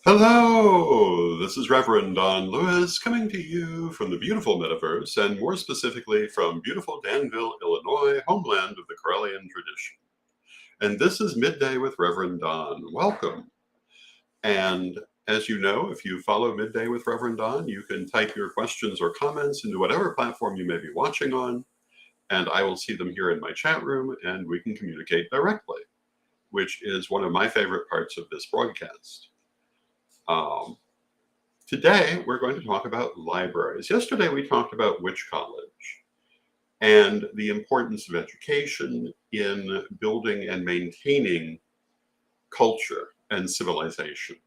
Hello, this is Reverend Don Lewis coming to you from the beautiful metaverse, and more specifically from beautiful Danville, Illinois, homeland of the Corellian tradition. And this is Midday with Reverend Don. Welcome. And as you know, if you follow Midday with Reverend Don, you can type your questions or comments into whatever platform you may be watching on, and I will see them here in my chat room, and we can communicate directly, which is one of my favorite parts of this broadcast. Um, Today, we're going to talk about libraries. Yesterday, we talked about Witch College and the importance of education in building and maintaining culture and civilization.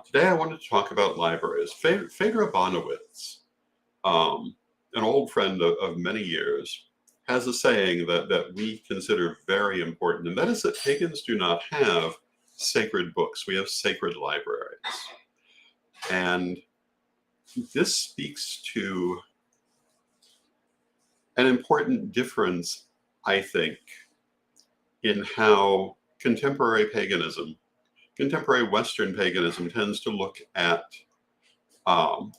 Today, I wanted to talk about libraries. Phaedra Bonowitz, an old friend of many years, has a saying that we consider very important, and that is that pagans do not have sacred books. We have sacred libraries. And this speaks to an important difference, I think, in how contemporary Western paganism tends to look at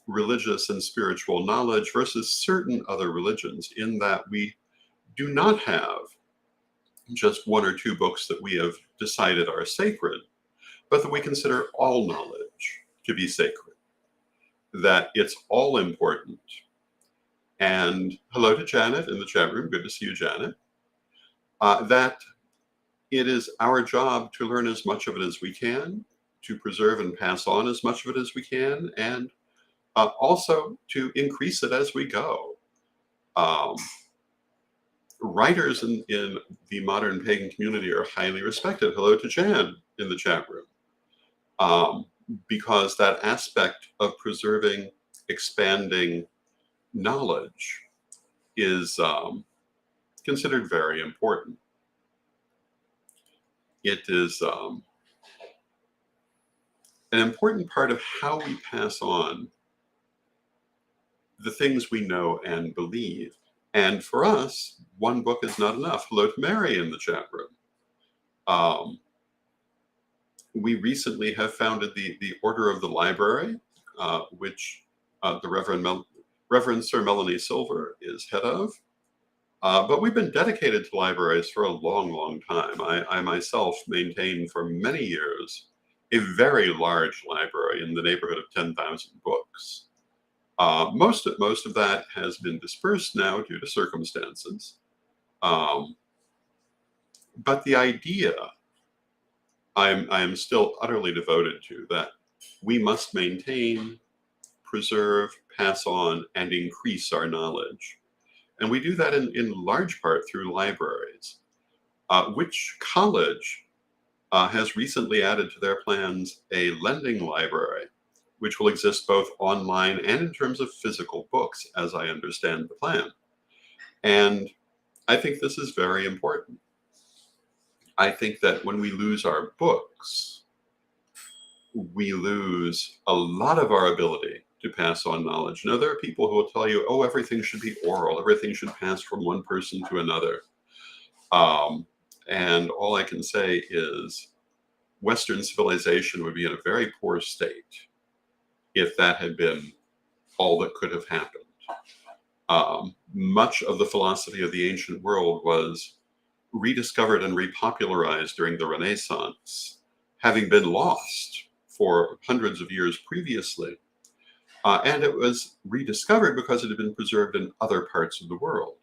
religious and spiritual knowledge versus certain other religions, in that we do not have just one or two books that we have decided are sacred, but that we consider all knowledge to be sacred, that it's all important. And hello to Janet in the chat room. Good to see you, Janet. That it is our job to learn as much of it as we can, to preserve and pass on as much of it as we can, and also to increase it as we go. Writers in the modern pagan community are highly respected. Hello to Jan in the chat room. Because that aspect of preserving, expanding knowledge is considered very important. It is an important part of how we pass on the things we know and believe. And for us, one book is not enough. Hello to Mary in the chat room. We recently have founded the Order of the Library, which the Reverend Sir Melanie Silver is head of. But we've been dedicated to libraries for a long, long time. I myself maintained for many years a very large library in the neighborhood of 10,000 books. Most of that has been dispersed now due to circumstances. But the idea I am still utterly devoted to, that we must maintain, preserve, pass on, and increase our knowledge. And we do that in large part through libraries. Which college has recently added to their plans a lending library, which will exist both online and in terms of physical books, as I understand the plan. And I think this is very important. I think that when we lose our books, we lose a lot of our ability to pass on knowledge. Now, there are people who will tell you, oh, everything should be oral, everything should pass from one person to another. And all I can say is Western civilization would be in a very poor state if that had been all that could have happened. Much of the philosophy of the ancient world was rediscovered and repopularized during the Renaissance, having been lost for hundreds of years previously. And it was rediscovered because it had been preserved in other parts of the world.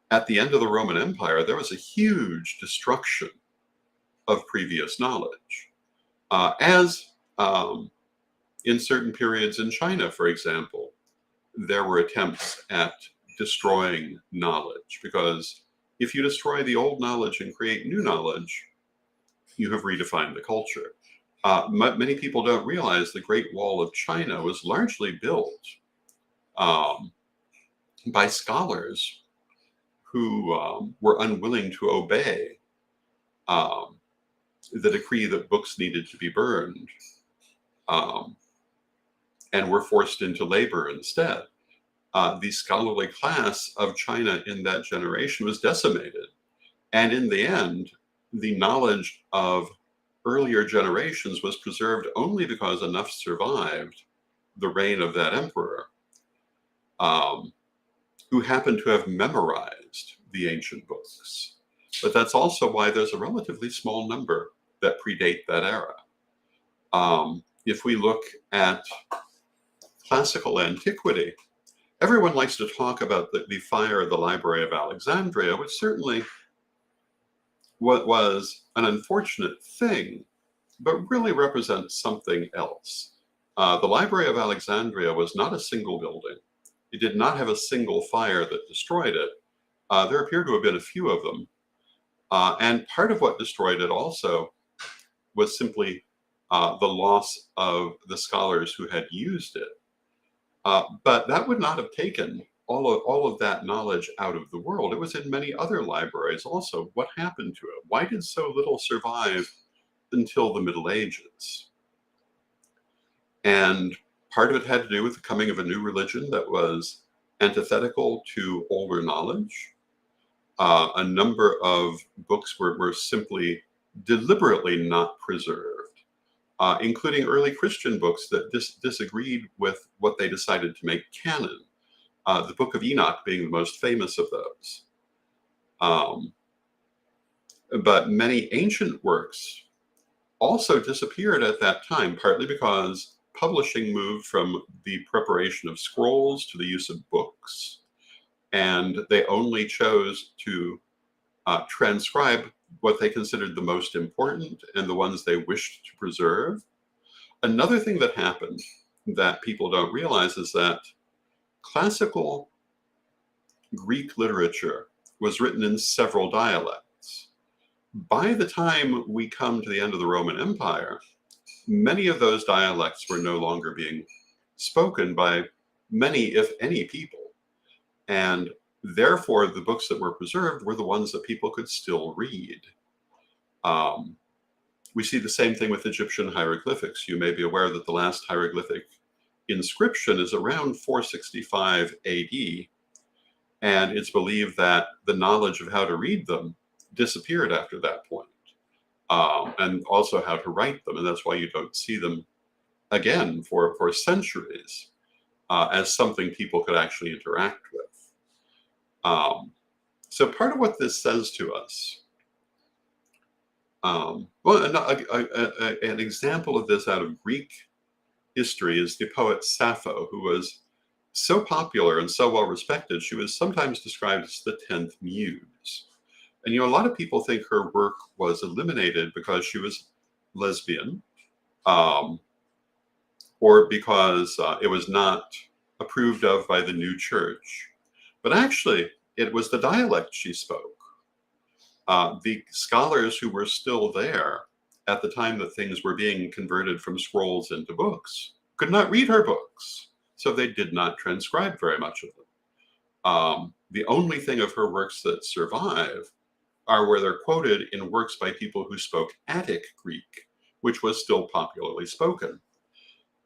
At the end of the Roman Empire, there was a huge destruction of previous knowledge. As in certain periods in China, for example, there were attempts at destroying knowledge, because if you destroy the old knowledge and create new knowledge, you have redefined the culture. Many people don't realize the Great Wall of China was largely built by scholars who were unwilling to obey the decree that books needed to be burned, and were forced into labor instead. The scholarly class of China in that generation was decimated. And in the end, the knowledge of earlier generations was preserved only because enough survived the reign of that emperor, um, who happened to have memorized the ancient books. But that's also why there's a relatively small number that predate that era. If we look at classical antiquity, everyone likes to talk about the fire of the Library of Alexandria, which certainly was an unfortunate thing, but really represents something else. The Library of Alexandria was not a single building. It did not have a single fire that destroyed it. There appear to have been a few of them. And part of what destroyed it also was simply the loss of the scholars who had used it. But that would not have taken all of that knowledge out of the world. It was in many other libraries also. What happened to it? Why did so little survive until the Middle Ages? And part of it had to do with the coming of a new religion that was antithetical to older knowledge. A number of books were simply deliberately not preserved, including early Christian books that disagreed with what they decided to make canon. The Book of Enoch being the most famous of those. But many ancient works also disappeared at that time, partly because publishing moved from the preparation of scrolls to the use of books, and they only chose to transcribe what they considered the most important and the ones they wished to preserve. Another thing that happened that people don't realize is that classical Greek literature was written in several dialects. By the time we come to the end of the Roman Empire, many of those dialects were no longer being spoken by many, if any, people. And therefore, the books that were preserved were the ones that people could still read. We see the same thing with Egyptian hieroglyphics. You may be aware that the last hieroglyphic inscription is around 465 AD, and it's believed that the knowledge of how to read them disappeared after that point, and also how to write them, and that's why you don't see them again for centuries as something people could actually interact with. So part of what this says to us, well, an example of this out of Greek history is the poet Sappho, who was so popular and so well respected, she was sometimes described as the 10th muse. And, a lot of people think her work was eliminated because she was lesbian, or because it was not approved of by the new church. But actually, it was the dialect she spoke. The scholars who were still there at the time that things were being converted from scrolls into books could not read her books, so they did not transcribe very much of them. The only thing of her works that survive are where they're quoted in works by people who spoke Attic Greek, which was still popularly spoken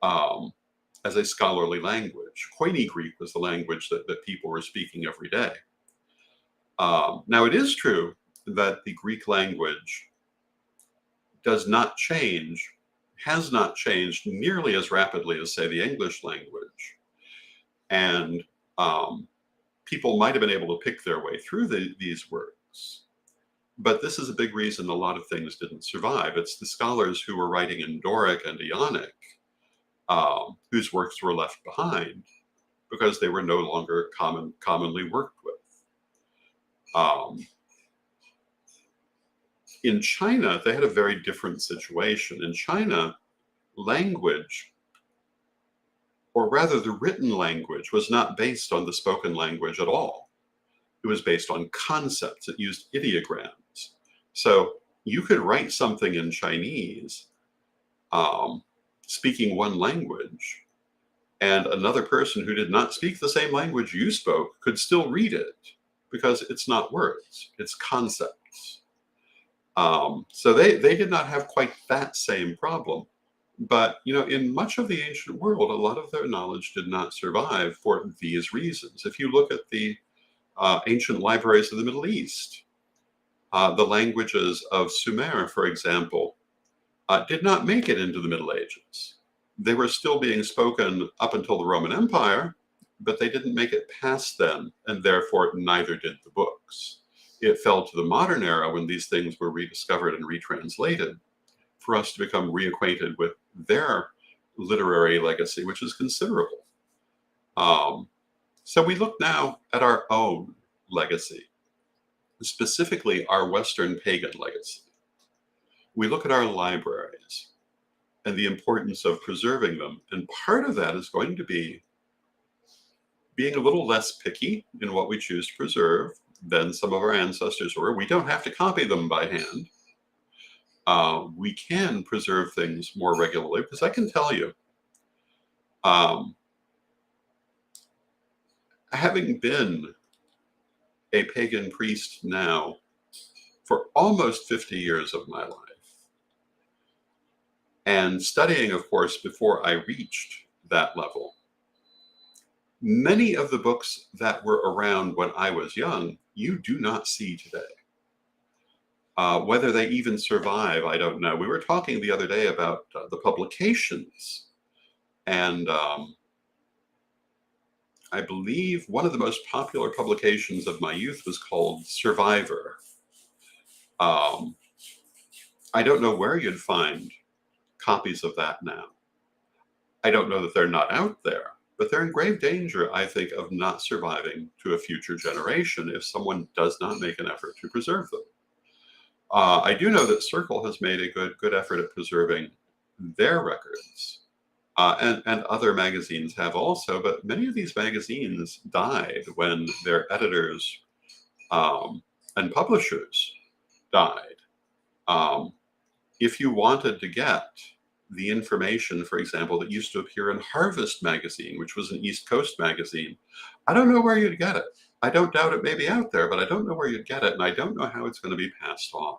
as a scholarly language. Koine Greek was the language that people were speaking every day. Now, it is true that the Greek language does not change, has not changed nearly as rapidly as, say, the English language. And people might have been able to pick their way through these works. But this is a big reason a lot of things didn't survive. It's the scholars who were writing in Doric and Ionic whose works were left behind because they were no longer commonly worked with. In China, they had a very different situation. In China, language, or rather the written language, was not based on the spoken language at all. It was based on concepts. It used ideograms. So you could write something in Chinese, speaking one language, and another person who did not speak the same language you spoke could still read it because it's not words, it's concepts. So they did not have quite that same problem. But, in much of the ancient world, a lot of their knowledge did not survive for these reasons. If you look at the ancient libraries of the Middle East, the languages of Sumer, for example, did not make it into the Middle Ages. They were still being spoken up until the Roman Empire, but they didn't make it past then, and therefore neither did the books. It fell to the modern era when these things were rediscovered and retranslated for us to become reacquainted with their literary legacy, which is considerable. So we look now at our own legacy, specifically our Western pagan legacy. We look at our libraries and the importance of preserving them. And part of that is going to be being a little less picky in what we choose to preserve than some of our ancestors were. We don't have to copy them by hand. We can preserve things more regularly, because I can tell you, having been a pagan priest now for almost 50 years of my life, and studying, of course, before I reached that level, many of the books that were around when I was young, you do not see today. Whether they even survive, I don't know. We were talking the other day about the publications, and I believe one of the most popular publications of my youth was called Survivor. I don't know where you'd find copies of that now. I don't know that they're not out there, but they're in grave danger, I think, of not surviving to a future generation if someone does not make an effort to preserve them. I do know that Circle has made a good effort at preserving their records, and other magazines have also, but many of these magazines died when their editors and publishers died. If you wanted to get the information, for example, that used to appear in Harvest magazine, which was an East Coast magazine, I don't know where you'd get it. I don't doubt it may be out there, but I don't know where you'd get it, and I don't know how it's going to be passed on.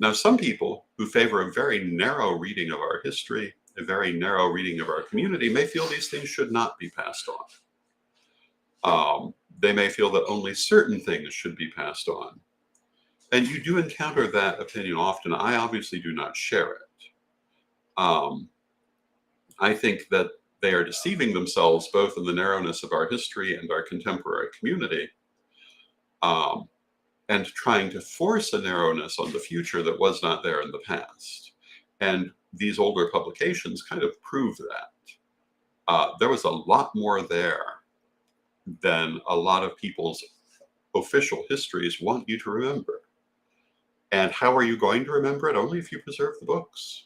Now, some people who favor a very narrow reading of our history, a very narrow reading of our community, may feel these things should not be passed on. They may feel that only certain things should be passed on. And you do encounter that opinion often. I obviously do not share it. I think that they are deceiving themselves both in the narrowness of our history and our contemporary community, and trying to force a narrowness on the future that was not there in the past. And these older publications kind of prove that. There was a lot more there than a lot of people's official histories want you to remember. And how are you going to remember it? Only if you preserve the books.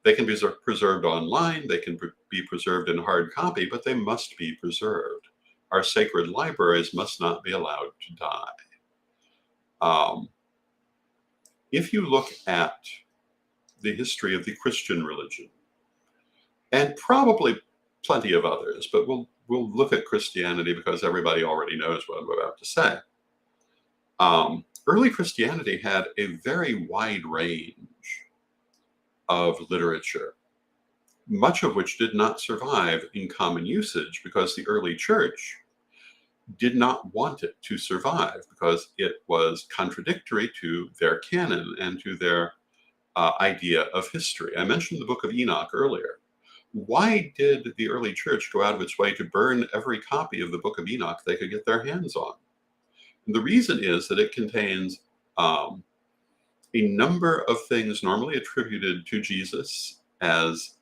They can be preserved online, they can be preserved in hard copy, but they must be preserved. Our sacred libraries must not be allowed to die. If you look at the history of the Christian religion, and probably plenty of others, but we'll look at Christianity because everybody already knows what I'm about to say. Early Christianity had a very wide range of literature, much of which did not survive in common usage because the early church did not want it to survive because it was contradictory to their canon and to their idea of history. I mentioned the Book of Enoch earlier. Why did the early church go out of its way to burn every copy of the Book of Enoch they could get their hands on? And the reason is that it contains a number of things normally attributed to Jesus as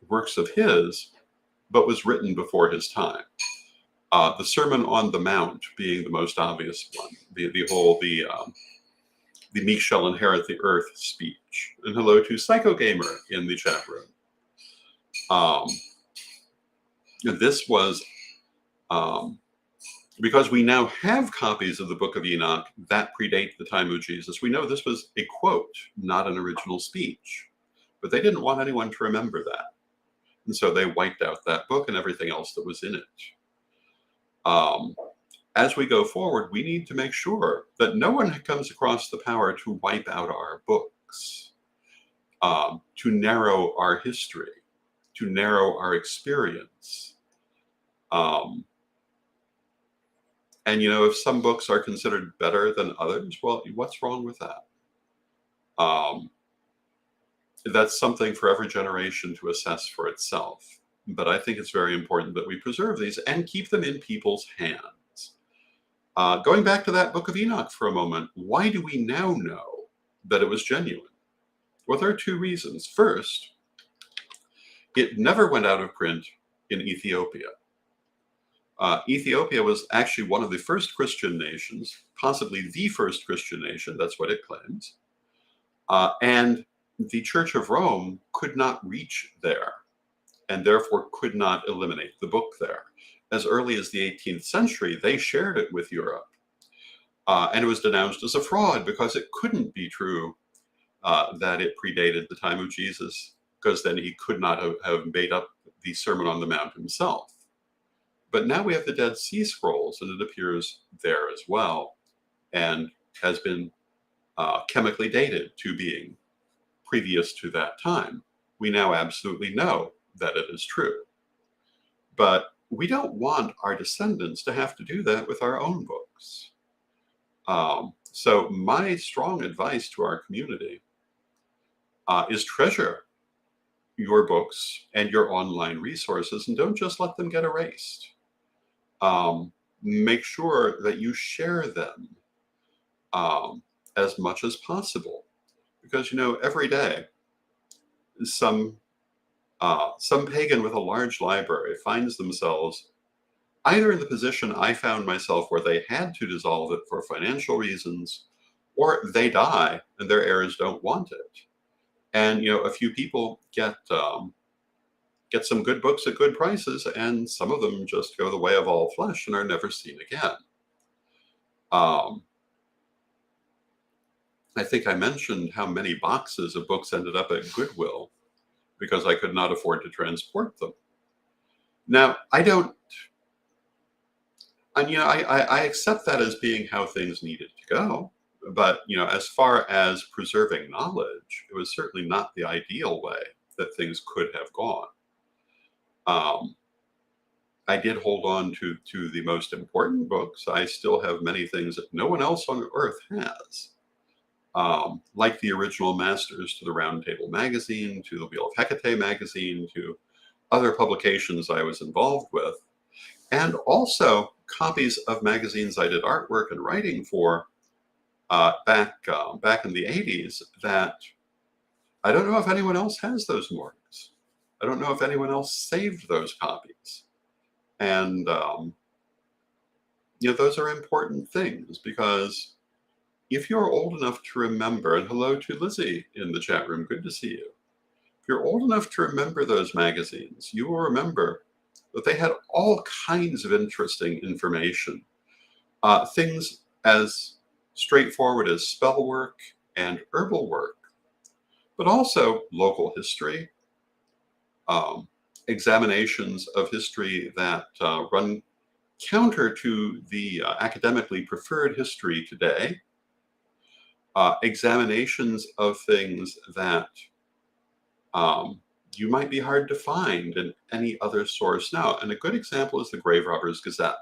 works of his, but was written before his time. The Sermon on the Mount being the most obvious one, the meek shall inherit the earth speech. And hello to Psycho Gamer in the chat room. This was because we now have copies of the Book of Enoch that predate the time of Jesus. We know this was a quote, not an original speech. But they didn't want anyone to remember that. And so they wiped out that book and everything else that was in it. As we go forward, we need to make sure that no one comes across the power to wipe out our books, to narrow our history, to narrow our experience. And, if some books are considered better than others, well, what's wrong with that? Um, that's something for every generation to assess for itself. But I think it's very important that we preserve these and keep them in people's hands. Going back to that Book of Enoch for a moment, why do we now know that it was genuine? Well, there are two reasons. First, it never went out of print in Ethiopia. Ethiopia was actually one of the first Christian nations, possibly the first Christian nation, that's what it claims. And the Church of Rome could not reach there and therefore could not eliminate the book there. As early as the 18th century, they shared it with Europe. And it was denounced as a fraud because it couldn't be true that it predated the time of Jesus, because then he could not have made up the Sermon on the Mount himself. But now we have the Dead Sea Scrolls, and it appears there as well, and has been chemically dated to being previous to that time. We now absolutely know that it is true. But we don't want our descendants to have to do that with our own books. So my strong advice to our community is treasure your books and your online resources, and don't just let them get erased. Make sure that you share them as much as possible, because every day some pagan with a large library finds themselves either in the position I found myself, where they had to dissolve it for financial reasons, or they die and their heirs don't want it. And a few people get some good books at good prices, and some of them just go the way of all flesh and are never seen again. I think I mentioned how many boxes of books ended up at Goodwill because I could not afford to transport them. Now, I accept that as being how things needed to go. But, as far as preserving knowledge, it was certainly not the ideal way that things could have gone. I did hold on to the most important books. I still have many things that no one else on earth has. Like the original masters to the Round Table magazine, to the Wheel of Hecate magazine, to other publications I was involved with, and also copies of magazines I did artwork and writing for back in the 80s that I don't know if anyone else has those morgues. I don't know if anyone else saved those copies. And, those are important things, because if you're old enough to remember, and hello to Lizzie in the chat room, good to see you. If you're old enough to remember those magazines, you will remember that they had all kinds of interesting information. Things as straightforward as spell work and herbal work, but also local history, examinations of history that run counter to the academically preferred history today, examinations of things that you might be hard to find in any other source now. And a good example is the Grave Robbers Gazette.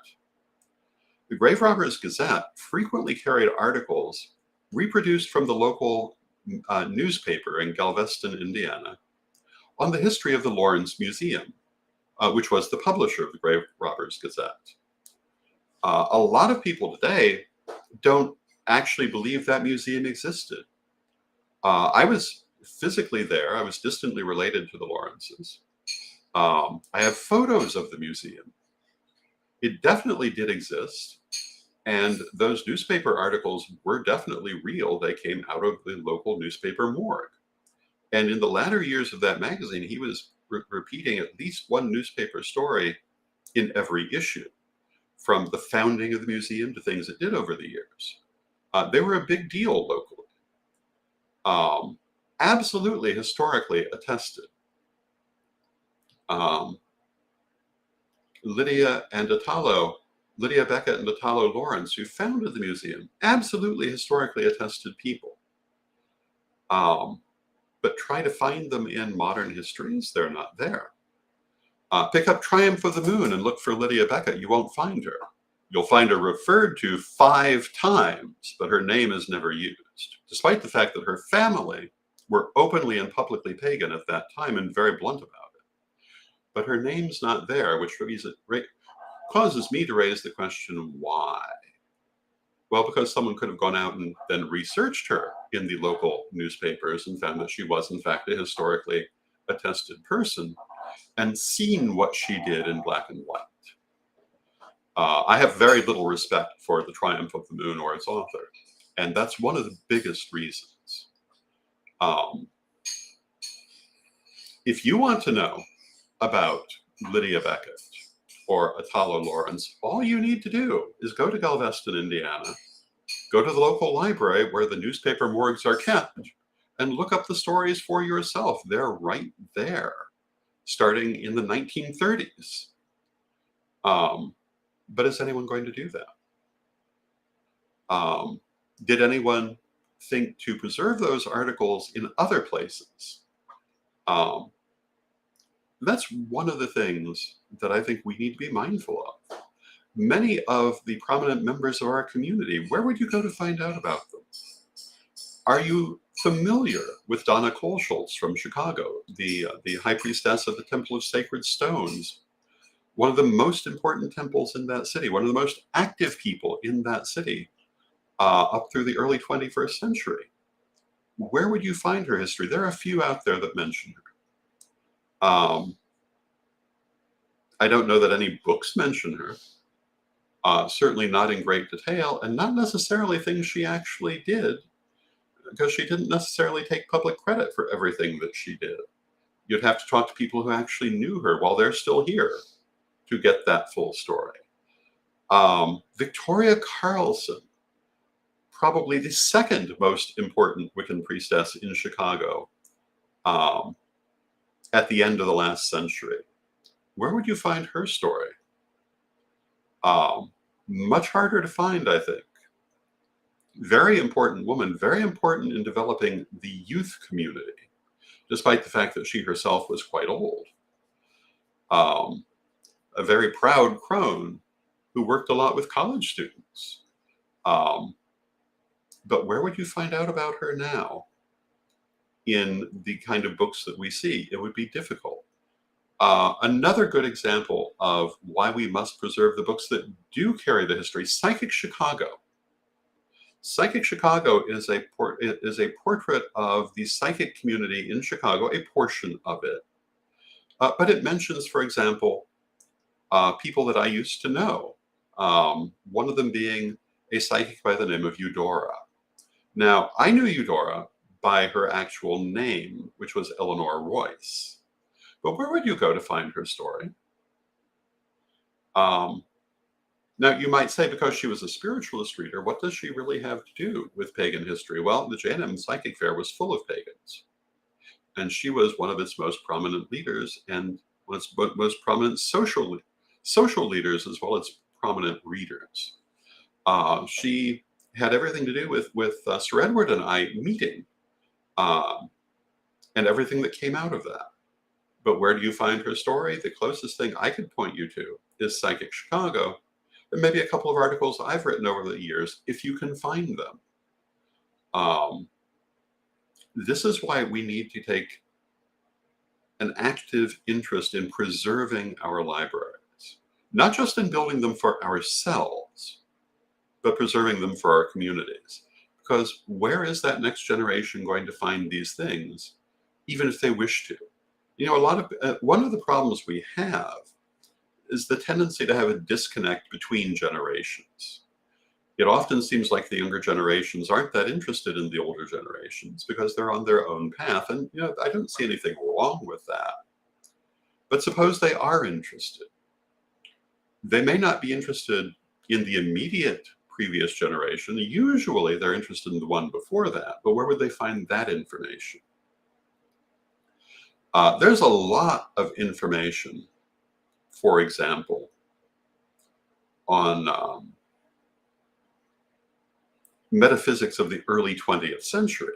The Grave Robbers Gazette frequently carried articles reproduced from the local newspaper in Galveston, Indiana, on the history of the Lawrence Museum, which was the publisher of the Grave Robbers Gazette. A lot of people today don't actually believe that museum existed. I was physically there. I was distantly related to the Lawrences. I have photos of the museum. It definitely did exist. And those newspaper articles were definitely real. They came out of the local newspaper morgue. And in the latter years of that magazine, he was repeating at least one newspaper story in every issue, from the founding of the museum to things it did over the years. They were a big deal locally. Absolutely historically attested. Lydia Beckett and Italo Lawrence, who founded the museum, absolutely historically attested people. But try to find them in modern histories, they're not there. Pick up Triumph of the Moon and look for Lydia Beckett. You won't find her. You'll find her referred to 5 times, but her name is never used. canonized, despite the fact that her family were openly and publicly pagan at that time and very blunt about it. But her name's not there, which causes me to raise the question, why? Well, because someone could have gone out and then researched her in the local newspapers and found that she was, in fact, a historically attested person and seen what she did in black and white. I have very little respect for The Triumph of the Moon or its author, and that's one of the biggest reasons. If you want to know about Lydia Beckett or Atala Lawrence, all you need to do is go to Galveston, Indiana, go to the local library where the newspaper morgues are kept, and look up the stories for yourself. They're right there, starting in the 1930s. But is anyone going to do that? Did anyone think to preserve those articles in other places? That's one of the things that I think we need to be mindful of. Many of the prominent members of our community, where would you go to find out about them? Are you familiar with Donna Kohlschultz from Chicago, the high priestess of the Temple of Sacred Stones, one of the most important temples in that city, one of the most active people in that city up through the early 21st century? Where would you find her history? There are a few out there that mention her. I don't know that any books mention her, certainly not in great detail, and not necessarily things she actually did, because she didn't necessarily take public credit for everything that she did. You'd have to talk to people who actually knew her while they're still here to get that full story. Victoria Carlson, probably the second most important Wiccan priestess in Chicago at the end of the last century. Where would you find her story? Much harder to find, I think. Very important woman, very important in developing the youth community, despite the fact that she herself was quite old. A very proud crone who worked a lot with college students. But where would you find out about her now in the kind of books that we see? It would be difficult. Another good example of why we must preserve the books that do carry the history, Psychic Chicago. Psychic Chicago is a portrait of the psychic community in Chicago, a portion of it. But it mentions, for example, people that I used to know, one of them being a psychic by the name of Eudora. Now, I knew Eudora by her actual name, which was Eleanor Royce. But where would you go to find her story? Now, you might say, because she was a spiritualist reader, what does she really have to do with pagan history? Well, the J&M Psychic Fair was full of pagans. And she was one of its most prominent leaders and one of its most prominent social leaders, as well as prominent readers. She had everything to do with Sir Edward and I meeting and everything that came out of that. But where do you find her story? The closest thing I could point you to is Psychic Chicago, and maybe a couple of articles I've written over the years, if you can find them. This is why we need to take an active interest in preserving our libraries, not just in building them for ourselves, but preserving them for our communities. Because where is that next generation going to find these things, even if they wish to? You know, one of the problems we have is the tendency to have a disconnect between generations. It often seems like the younger generations aren't that interested in the older generations because they're on their own path. And, you know, I don't see anything wrong with that. But suppose they are interested. They may not be interested in the immediate previous generation. Usually they're interested in the one before that. But where would they find that information? There's a lot of information, for example, on metaphysics of the early 20th century.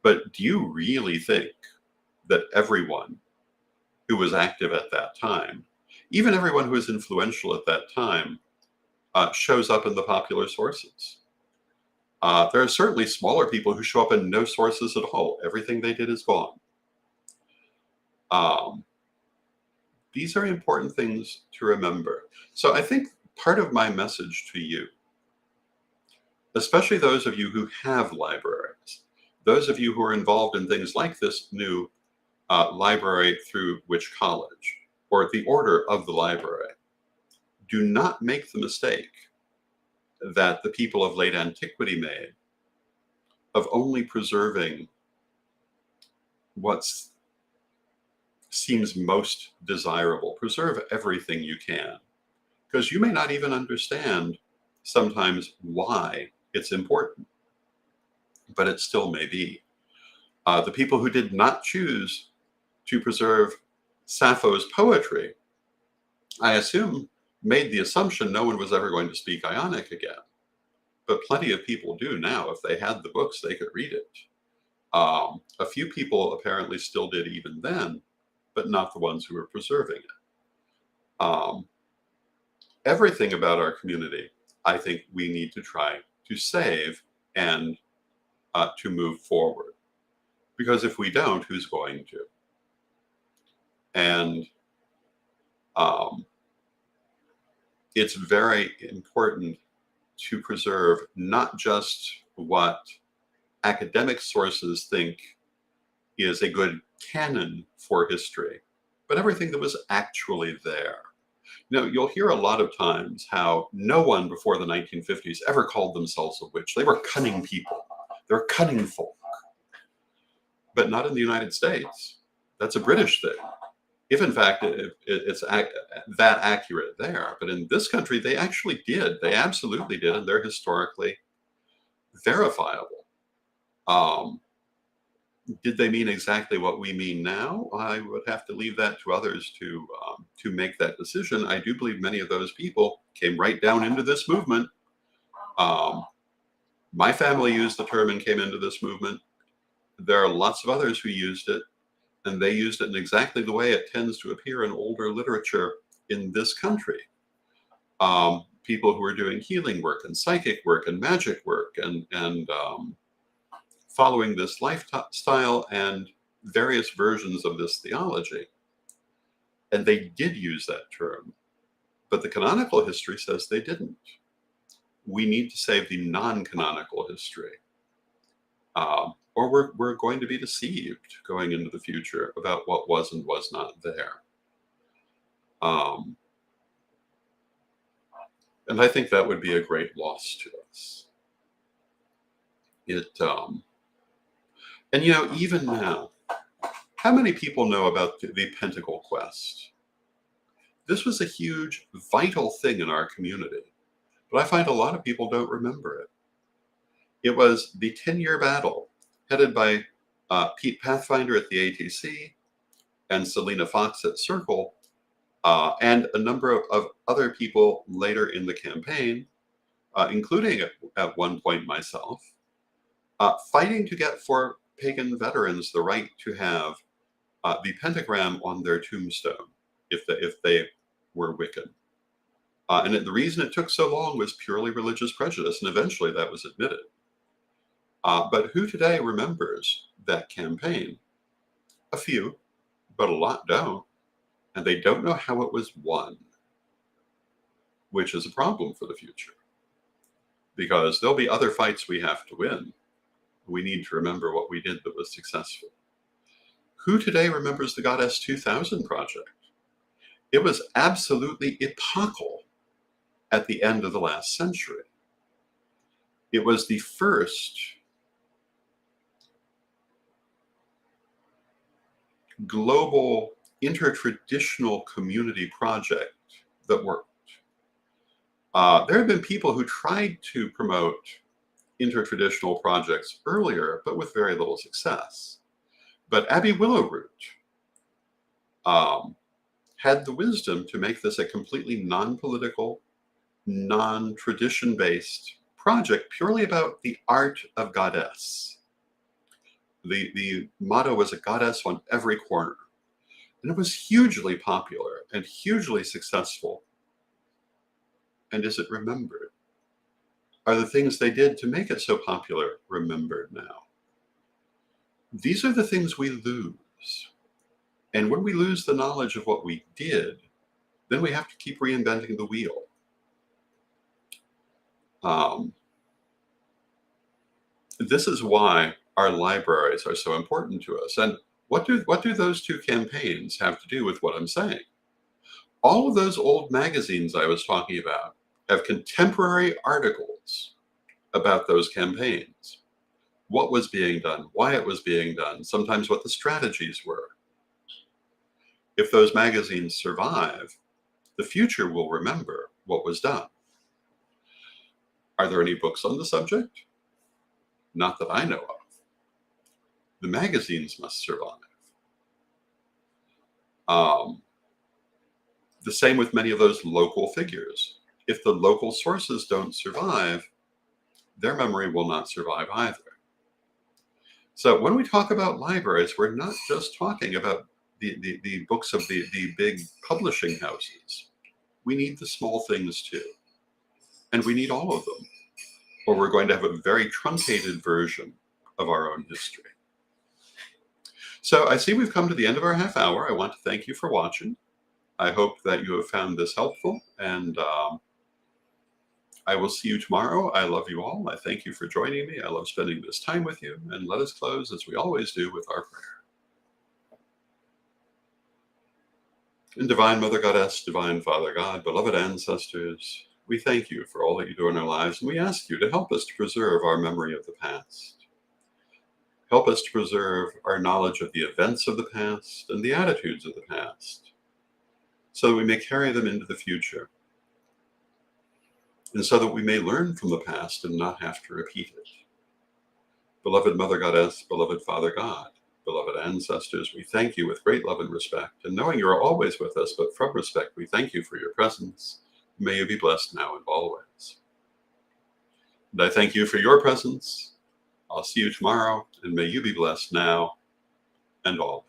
But do you really think that everyone who was active at that time, even everyone who was influential at that time, shows up in the popular sources? There are certainly smaller people who show up in no sources at all. Everything they did is gone. Um, these are important things to remember. So I think part of my message to you, especially those of you who have libraries, those of you who are involved in things like this new library through which college, or the order of the library, do not make the mistake that the people of late antiquity made of only preserving what seems most desirable. Preserve everything you can, because you may not even understand sometimes why it's important, but it still may be. The people who did not choose to preserve Sappho's poetry, I assume, made the assumption no one was ever going to speak Ionic again. But plenty of people do now. If they had the books, they could read it. A few people apparently still did even then, but not the ones who were preserving it. Everything about our community, I think we need to try to save and to move forward. Because if we don't, who's going to? And it's very important to preserve not just what academic sources think is a good canon for history, but everything that was actually there. You know, you'll hear a lot of times how no one before the 1950s ever called themselves a witch. They were cunning people. They're cunning folk. But not in the United States. That's a British thing. If in fact it's that accurate there. But in this country, they actually did. They absolutely did, and they're historically verifiable. Did they mean exactly what we mean now? I would have to leave that to others to make that decision. I do believe many of those people came right down into this movement. My family used the term and came into this movement. There are lots of others who used it, and they used it in exactly the way it tends to appear in older literature in this country. People who are doing healing work and psychic work and magic work and following this lifestyle and various versions of this theology. And they did use that term, but the canonical history says they didn't. We need to save the non-canonical history, or we're going to be deceived going into the future about what was and was not there. And I think that would be a great loss to us. And you know, even now, how many people know about the Pentacle Quest? This was a huge, vital thing in our community, but I find a lot of people don't remember it. It was the 10-year battle headed by Pete Pathfinder at the ATC and Selena Fox at Circle, and a number of other people later in the campaign, including at one point myself, fighting to get for pagan veterans the right to have the pentagram on their tombstone if they were Wiccan. And the reason it took so long was purely religious prejudice, and eventually that was admitted. But who today remembers that campaign? A few, but a lot don't. And they don't know how it was won, which is a problem for the future. Because there'll be other fights we have to win. We need to remember what we did that was successful. Who today remembers the Goddess 2000 project? It was absolutely epochal at the end of the last century. It was the first global intertraditional community project that worked. There have been people who tried to promote intertraditional projects earlier, but with very little success. But Abby Willowroot had the wisdom to make this a completely non-political, non-tradition-based project purely about the art of goddess. The motto was a goddess on every corner. And it was hugely popular and hugely successful. And is it remembered? Are the things they did to make it so popular remembered now? These are the things we lose. And when we lose the knowledge of what we did, then we have to keep reinventing the wheel. This is why our libraries are so important to us. And what do those two campaigns have to do with what I'm saying? All of those old magazines I was talking about have contemporary articles about those campaigns. What was being done, why it was being done, sometimes what the strategies were. If those magazines survive, the future will remember what was done. Are there any books on the subject? Not that I know of. The magazines must survive. The same with many of those local figures. If the local sources don't survive, their memory will not survive either. So when we talk about libraries, we're not just talking about the books of the big publishing houses. We need the small things too. And we need all of them, or we're going to have a very truncated version of our own history. So I see we've come to the end of our half hour. I want to thank you for watching. I hope that you have found this helpful, and I will see you tomorrow. I love you all. I thank you for joining me. I love spending this time with you, and let us close as we always do with our prayer. And Divine Mother Goddess, Divine Father God, beloved ancestors, we thank you for all that you do in our lives, and we ask you to help us to preserve our memory of the past. Help us to preserve our knowledge of the events of the past and the attitudes of the past, so that we may carry them into the future, and so that we may learn from the past and not have to repeat it. Beloved Mother Goddess, beloved Father God, beloved ancestors, we thank you with great love and respect, and knowing you are always with us, but from respect, we thank you for your presence. May you be blessed now and always. And I thank you for your presence. I'll see you tomorrow, and may you be blessed now and always.